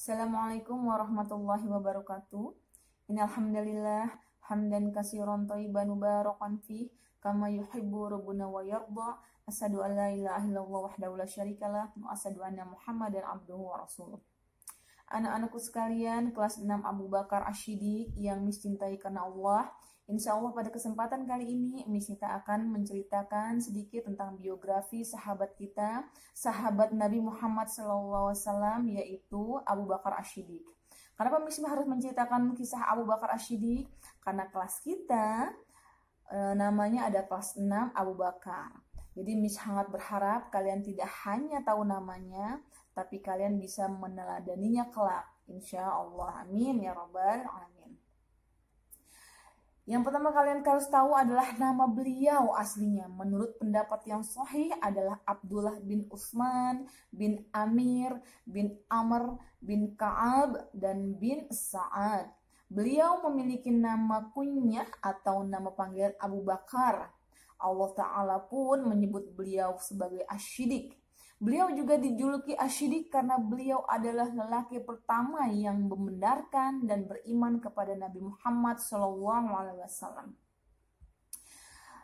Assalamualaikum warahmatullahi wabarakatuh. Innal hamdalillah hamdan katsiran thayyiban mubarakan fih kama yuhibbu rabbuna wa yarda. Asyhadu an la ilaha illallah wahdahu la syarikalah wa asyhadu anna Muhammadan abduhu wa rasuluh. Anak-anakku sekalian, kelas 6 Abu Bakar Asy-Syiddiq yang Miss cintai karena Allah. Insya Allah pada kesempatan kali ini Miss Nita akan menceritakan sedikit tentang biografi sahabat kita, sahabat Nabi Muhammad SAW, yaitu Abu Bakar Asy-Syiddiq. Kenapa Miss harus menceritakan kisah Abu Bakar Asy-Syiddiq? Karena kelas kita namanya ada kelas 6 Abu Bakar. Jadi Miss sangat berharap kalian tidak hanya tahu namanya, tapi kalian bisa meneladaninya kelak. Insya Allah. Amin ya Rabbal Alamin. Yang pertama kalian harus tahu adalah nama beliau aslinya. Menurut pendapat yang sahih adalah Abdullah bin Utsman bin Amir bin Amr bin Ka'ab dan bin Sa'ad. Beliau memiliki nama kunyah atau nama panggilan Abu Bakar. Allah Ta'ala pun menyebut beliau sebagai Asy-Syiddiq. Beliau juga dijuluki Asy-Syiddiq karena beliau adalah lelaki pertama yang membenarkan dan beriman kepada Nabi Muhammad SAW.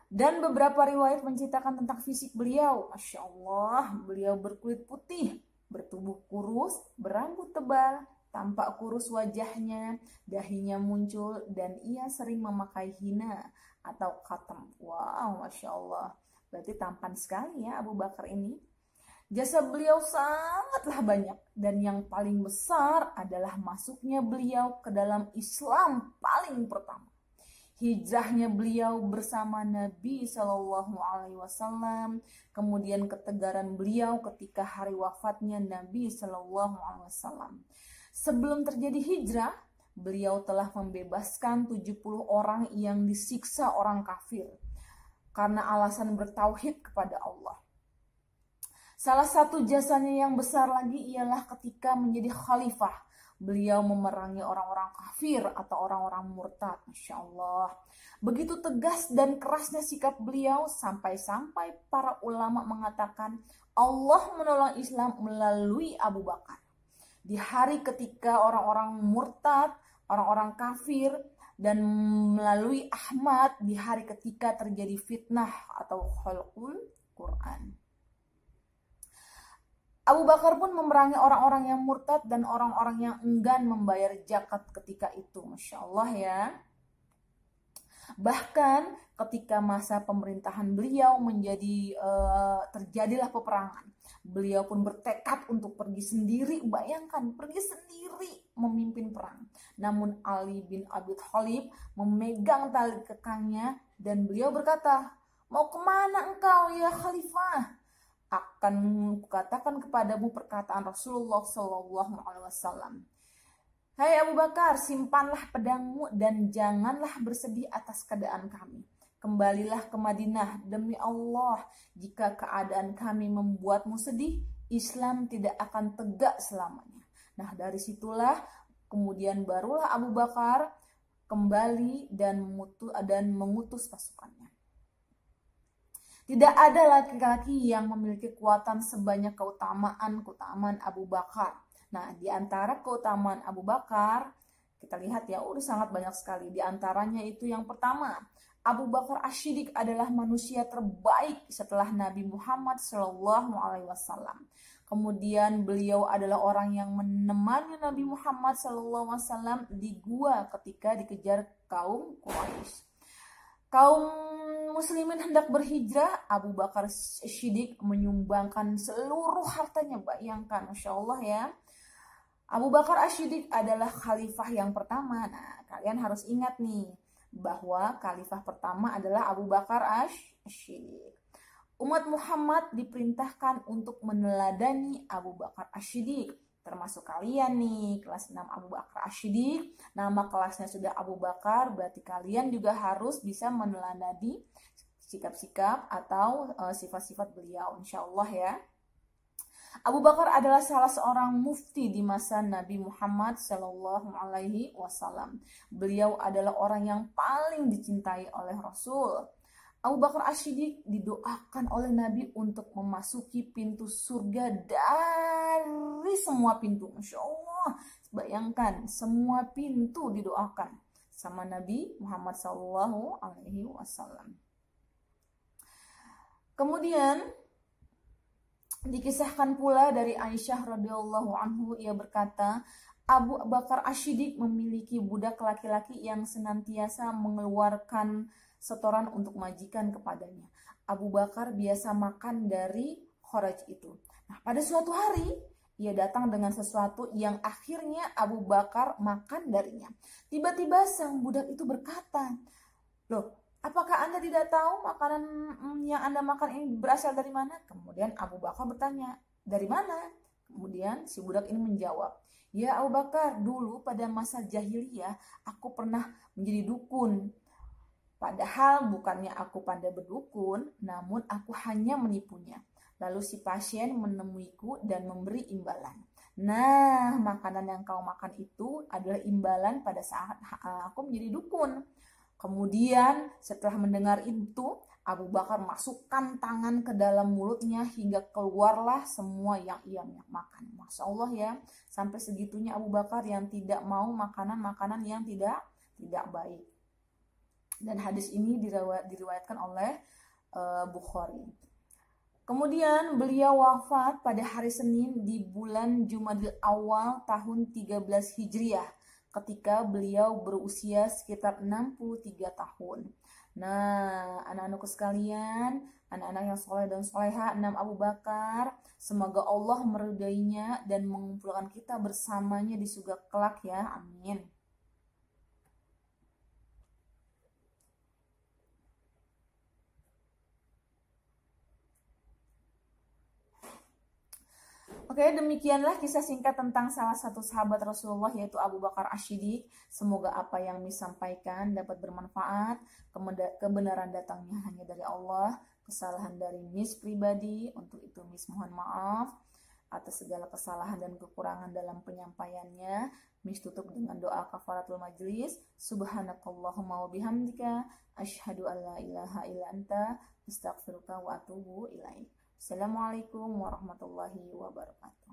Dan beberapa riwayat menceritakan tentang fisik beliau. Masya Allah, beliau berkulit putih, bertubuh kurus, berambut tebal, tampak kurus wajahnya, dahinya muncul, dan ia sering memakai hina atau khatam. Wow, Masya Allah. Berarti tampan sekali ya Abu Bakar ini. Jasa beliau sangatlah banyak, dan yang paling besar adalah masuknya beliau ke dalam Islam paling pertama. Hijrahnya beliau bersama Nabi SAW, kemudian ketegaran beliau ketika hari wafatnya Nabi SAW. Sebelum terjadi hijrah, beliau telah membebaskan 70 orang yang disiksa orang kafir karena alasan bertauhid kepada Allah. Salah satu jasanya yang besar lagi ialah ketika menjadi khalifah. Beliau memerangi orang-orang kafir atau orang-orang murtad. Masya Allah. Begitu tegas dan kerasnya sikap beliau sampai-sampai para ulama mengatakan Allah menolong Islam melalui Abu Bakar. Di hari ketika orang-orang murtad, orang-orang kafir, dan melalui Ahmad di hari ketika terjadi fitnah atau khalqul Quran. Abu Bakar pun memerangi orang-orang yang murtad dan orang-orang yang enggan membayar zakat ketika itu. Masya Allah ya. Bahkan ketika masa pemerintahan beliau terjadilah peperangan. Beliau pun bertekad untuk pergi sendiri. Bayangkan, pergi sendiri memimpin perang. Namun Ali bin Abi Thalib memegang tali kekangnya dan beliau berkata, "Mau kemana engkau ya Khalifah? Akan kukatakan kepadamu perkataan Rasulullah SAW. Hai Abu Bakar, simpanlah pedangmu dan janganlah bersedih atas keadaan kami. Kembalilah ke Madinah demi Allah. Jika keadaan kami membuatmu sedih, Islam tidak akan tegak selamanya." Nah, dari situlah kemudian barulah Abu Bakar kembali dan mengutus pasukannya. Tidak ada laki-laki yang memiliki kekuatan sebanyak keutamaan Abu Bakar. Nah, di antara keutamaan Abu Bakar, kita lihat ya, udah sangat banyak sekali. Di antaranya itu yang pertama, Abu Bakar Asy-Syiddiq adalah manusia terbaik setelah Nabi Muhammad SAW. Kemudian beliau adalah orang yang menemani Nabi Muhammad SAW di gua ketika dikejar kaum Quraisy. Kaum muslimin hendak berhijrah, Abu Bakar Asy-Syiddiq menyumbangkan seluruh hartanya. Bayangkan, Masya Allah ya. Abu Bakar Asy-Syiddiq adalah khalifah yang pertama. Nah, kalian harus ingat nih, bahwa khalifah pertama adalah Abu Bakar Asy-Syiddiq. Umat Muhammad diperintahkan untuk meneladani Abu Bakar Asy-Syiddiq. Termasuk kalian nih, kelas 6 Abu Bakar Asy-Syiddiq. Nama kelasnya sudah Abu Bakar, berarti kalian juga harus bisa meneladani sikap-sikap atau sifat-sifat beliau, insya Allah ya. Abu Bakar adalah salah seorang mufti di masa Nabi Muhammad SAW. Beliau adalah orang yang paling dicintai oleh Rasul. Abu Bakar Asy-Syiddiq didoakan oleh Nabi untuk memasuki pintu surga dari semua pintu. Masya Allah. Allah. Bayangkan semua pintu didoakan sama Nabi Muhammad SAW. Kemudian dikisahkan pula dari Aisyah radhiyallahu anhu, ia berkata, Abu Bakar Asy-Siddiq memiliki budak laki-laki yang senantiasa mengeluarkan setoran untuk majikan kepadanya. Abu Bakar biasa makan dari kharaj itu. Nah, pada suatu hari ia datang dengan sesuatu yang akhirnya Abu Bakar makan darinya. Tiba-tiba sang budak itu berkata, "Loh, apakah Anda tidak tahu makanan yang Anda makan ini berasal dari mana?" Kemudian Abu Bakar bertanya, "Dari mana?" Kemudian si budak ini menjawab, "Ya Abu Bakar, dulu pada masa jahiliyah aku pernah menjadi dukun. Padahal bukannya aku pandai berdukun, namun aku hanya menipunya. Lalu si pasien menemuiku dan memberi imbalan. Nah, makanan yang kau makan itu adalah imbalan pada saat aku menjadi dukun." Kemudian setelah mendengar itu, Abu Bakar masukkan tangan ke dalam mulutnya hingga keluarlah semua yang ia makan. Masya Allah ya, sampai segitunya Abu Bakar yang tidak mau makanan-makanan yang tidak baik. Dan hadis ini diriwayatkan oleh Bukhari. Kemudian beliau wafat pada hari Senin di bulan Jumadil Awal tahun 13 Hijriah ketika beliau berusia sekitar 63 tahun. Nah, anak-anakku sekalian, anak-anak yang soleh dan soleha, 6 Abu Bakar, semoga Allah meridainya dan mengumpulkan kita bersamanya di surga kelak ya, amin. Oke, demikianlah kisah singkat tentang salah satu sahabat Rasulullah yaitu Abu Bakar Asy-Siddiq. Semoga apa yang disampaikan dapat bermanfaat. Kebenaran datangnya hanya dari Allah. Kesalahan dari Miss pribadi, untuk itu Miss mohon maaf atas segala kesalahan dan kekurangan dalam penyampaiannya. Miss tutup dengan doa kafaratul majlis. Subhanakallahumma wa bihamdika asyhadu an la ilaha illa anta astaghfiruka wa atubu ilaik. Assalamualaikum warahmatullahi wabarakatuh.